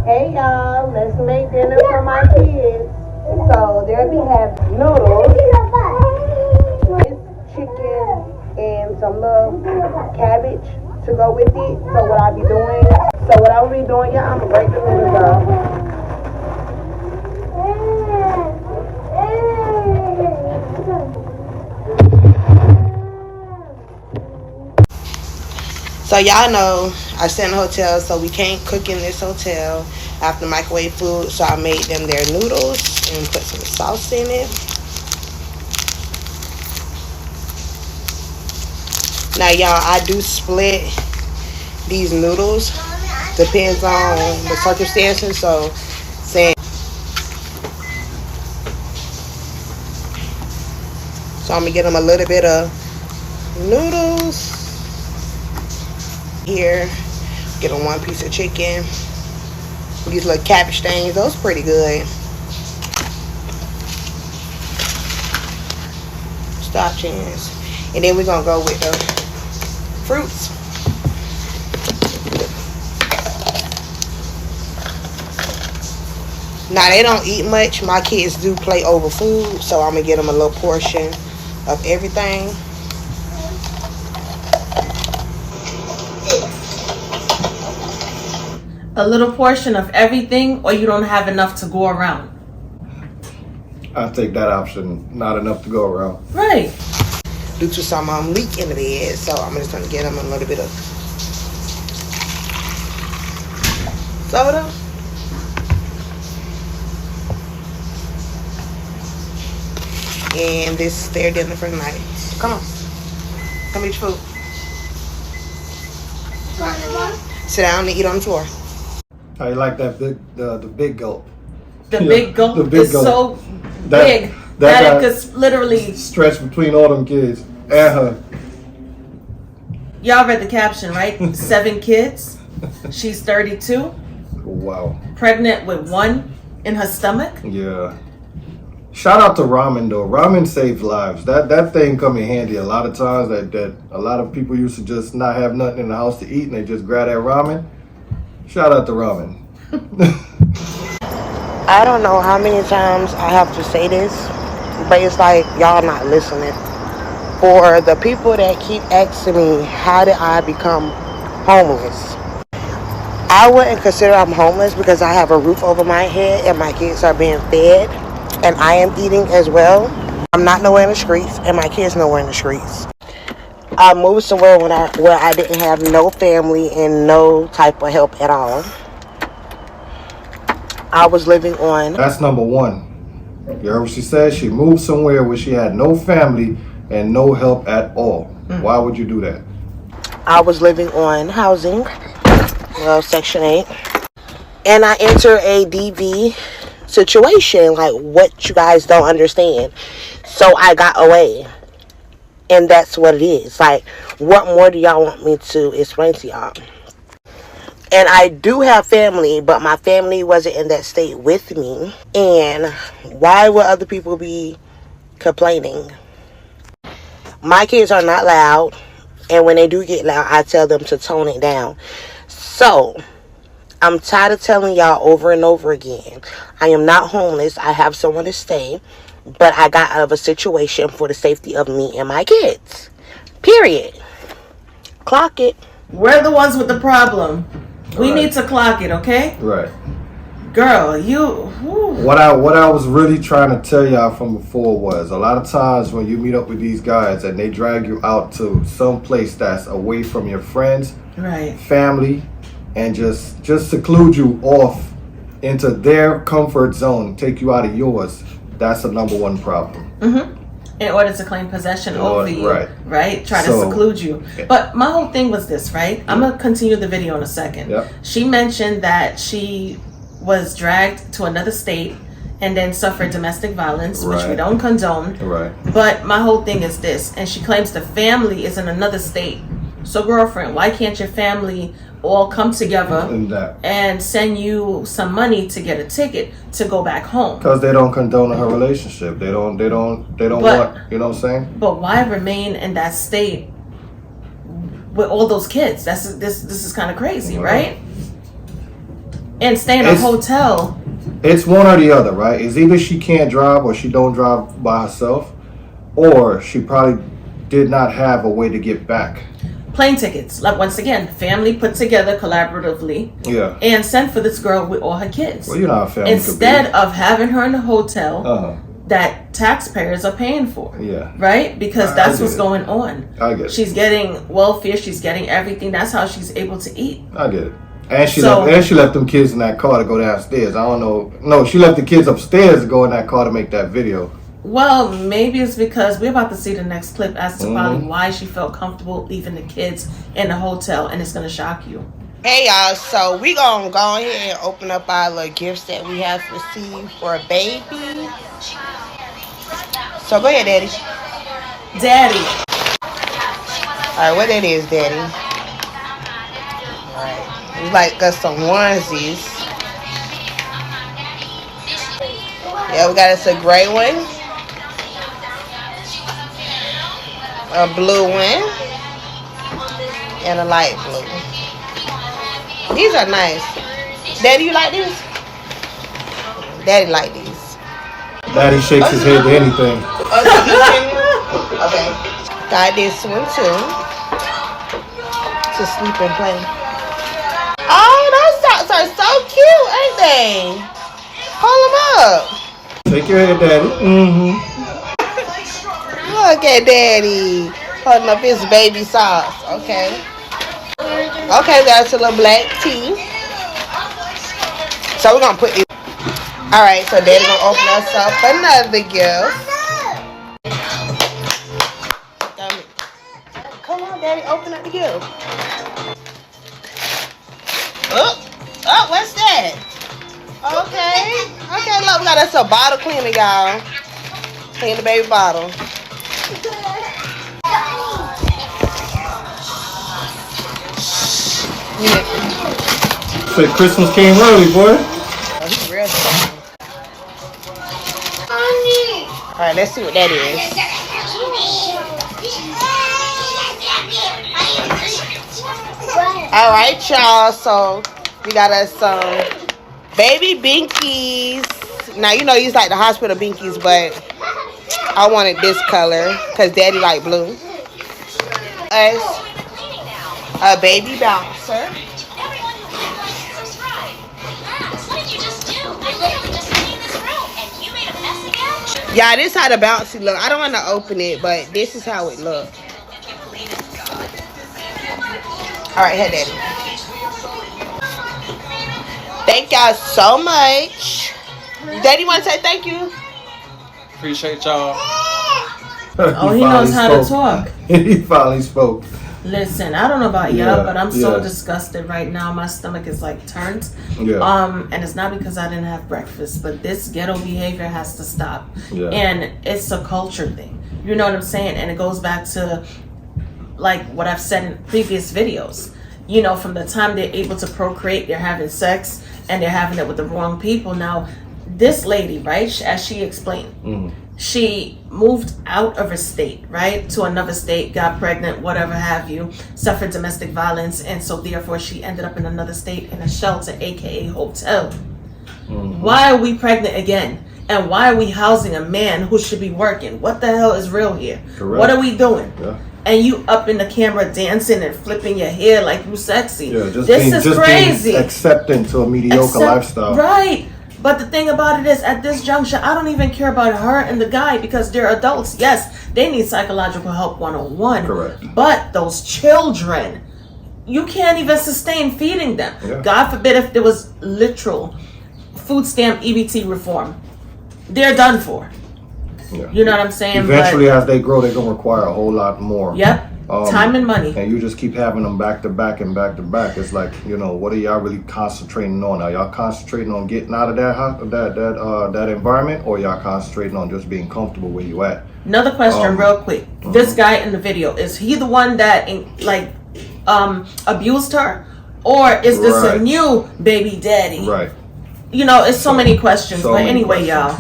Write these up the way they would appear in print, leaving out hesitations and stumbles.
Hey y'all, let's make dinner for my kids. So they'll be having noodles, chicken, and some little cabbage to go with it. So what I'll be doing, y'all, I'm gonna break the noodles up. So y'all know I stay in a hotel, so we can't cook in this hotel after microwave food. So I made them their noodles and put some sauce in it. Now y'all, I do split these noodles. Depends on the circumstances. So I'm gonna get them a little bit of noodles. Here, get them one piece of chicken. These little cabbage things, those pretty good. Stop chance. And then we're gonna go with the fruits. Now they don't eat much. My kids do play over food, so I'm gonna get them a little portion of everything. A little portion of everything, or you don't have enough to go around? I'll take that option. Not enough to go around. Right. Due to some leak in the bed, so I'm just gonna get them a little bit of soda. And this is their dinner for the night. Come on. Come eat your food. Sit down and eat on the floor. How you like that the big gulp? The big gulp is so big that it could literally stretch between all them kids and her. Y'all read the caption, right? 7 kids. She's 32. Wow. Pregnant with 1 in her stomach. Yeah. Shout out to ramen though. Ramen saves lives. That thing come in handy a lot of times. That a lot of people used to just not have nothing in the house to eat and they just grab that ramen. Shout out to ramen. I don't know how many times I have to say this, but it's like y'all not listening. For the people that keep asking me, how did I become homeless? I wouldn't consider I'm homeless because I have a roof over my head and my kids are being fed and I am eating as well. I'm not nowhere in the streets and my kids nowhere in the streets. I moved somewhere where I didn't have no family and no type of help at all. I was living on... That's number one. You heard what she said? She moved somewhere where she had no family and no help at all. Why would you do that? I was living on housing, Section 8. And I entered a DV situation, like what you guys don't understand. So I got away. And that's what it is. Like, what more do y'all want me to explain to y'all? And I do have family, but my family wasn't in that state with me. And why would other people be complaining? My kids are not loud. And when they do get loud, I tell them to tone it down. So, I'm tired of telling y'all over and over again. I am not homeless. I have somewhere to stay. But I got out of a situation for the safety of me and my kids. Period. Clock it. We're the ones with the problem. We need to clock it, okay? Right. Girl, you... What I was really trying to tell y'all from before was a lot of times when you meet up with these guys and they drag you out to some place that's away from your friends, right, family, and just seclude you off into their comfort zone, take you out of yours. That's the number one problem. In order to claim possession over you, right? Try to seclude you. But my whole thing was this, right? I'm going to continue the video in a second. Yep. She mentioned that she was dragged to another state and then suffered domestic violence, which we don't condone. Right. But my whole thing is this, and she claims the family is in another state. So girlfriend, why can't your family all come together and send you some money to get a ticket to go back home? Because they don't condone her relationship. They don't want, you know what I'm saying? But why remain in that state with all those kids? This is kind of crazy, right? and stay in a hotel. It's one or the other, right? It's either she can't drive or she don't drive by herself, or she probably did not have a way to get back. Plane tickets, like once again, family put together collaboratively, and sent for this girl with all her kids. Well, you know how family instead of having her in a hotel that taxpayers are paying for. Right? Because that's what's going on. I get it. She's getting welfare. She's getting everything. That's how she's able to eat. I get it. And she left them kids in that car to go downstairs. I don't know. No, she left the kids upstairs to go in that car to make that video. Well, maybe it's because we're about to see the next clip as to probably why she felt comfortable leaving the kids in the hotel, and it's going to shock you. Hey, y'all. So we going to go ahead and open up our little gifts that we have received for a baby. So go ahead, Daddy. Daddy. All right, what that is, Daddy? All right. We like us some onesies. Yeah, we got us a gray one. A blue one. And a light blue. These are nice. Daddy, you like these? Daddy like these. Daddy shakes his head to anything. Okay. Got this one too. To sleep and play. Oh, those socks are so cute, ain't they? Hold them up. Shake your head, Daddy. Look at Daddy holding up his baby socks. Okay. Okay, that's a little black tea. So we're gonna put it. All right, so Daddy gonna open us up another gift. Come on, Daddy, open up the gift. Oh, what's that? Okay, look, we got us a bottle cleaner, y'all. Clean the baby bottle. Say Christmas came early, boy. Oh, he's real strong. All right, let's see what that is. All right, y'all. So we got us some baby binkies. Now you know you like the hospital binkies, but I wanted this color because Daddy like blue. Us a baby bouncer. Yeah, this how the bouncy look. I don't want to open it, but this is how it look. All right, here, Daddy. Thank y'all so much. Daddy, want to say thank you? Appreciate y'all. Oh, he knows how to talk. He finally spoke. Listen, I don't know about y'all, but I'm so disgusted right now. My stomach is like turned. And it's not because I didn't have breakfast, but this ghetto behavior has to stop. And it's a culture thing. You know what I'm saying? And it goes back to like what I've said in previous videos. You know, from the time they're able to procreate, they're having sex and they're having it with the wrong people. Now, this lady, right, as she explained, she moved out of her state, right, to another state, got pregnant, whatever have you, suffered domestic violence, and so therefore she ended up in another state in a shelter, aka hotel. Why are we pregnant again? And why are we housing a man who should be working? What the hell is real here? Correct. What are we doing? And you up in the camera dancing and flipping your hair like you sexy. This is crazy. Accepting to a mediocre lifestyle. Right. But the thing about it is, at this juncture, I don't even care about her and the guy because they're adults. Yes, they need psychological help 101. Correct. But those children, you can't even sustain feeding them. Yeah. God forbid if there was literal food stamp EBT reform. They're done for. Yeah. You know what I'm saying? Eventually, as they grow, they're going to require a whole lot more. Yep. Time and money. And you just keep having them back to back and back to back. It's like, you know, what are y'all really concentrating on? Are y'all concentrating on getting out of that environment, or y'all concentrating on just being comfortable where you at? Another question, real quick. This guy in the video, is he the one that abused her, or is this a new baby daddy? Right. You know, it's so many questions. But anyway, y'all,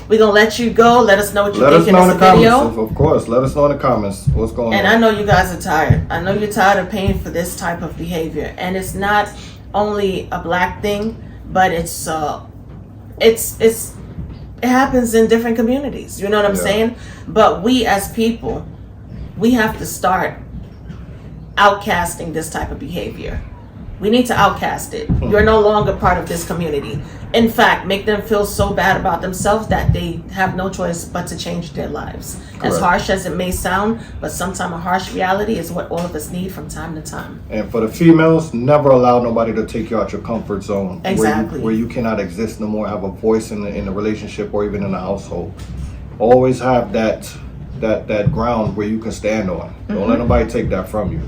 we're going to let you go. Let us know what you think in this video. Of course, let us know in the comments what's going on. And I know you guys are tired. I know you're tired of paying for this type of behavior. And it's not only a black thing. but it happens in different communities. You know what I'm saying? But we as people, we have to start outcasting this type of behavior. We need to outcast it. You're no longer part of this community. In fact, make them feel so bad about themselves that they have no choice but to change their lives. As harsh as it may sound, but sometimes a harsh reality is what all of us need from time to time. And for the females, never allow nobody to take you out your comfort zone. Exactly. Where you cannot exist no more, have a voice in the relationship or even in the household. Always have that ground where you can stand on. Don't let nobody take that from you.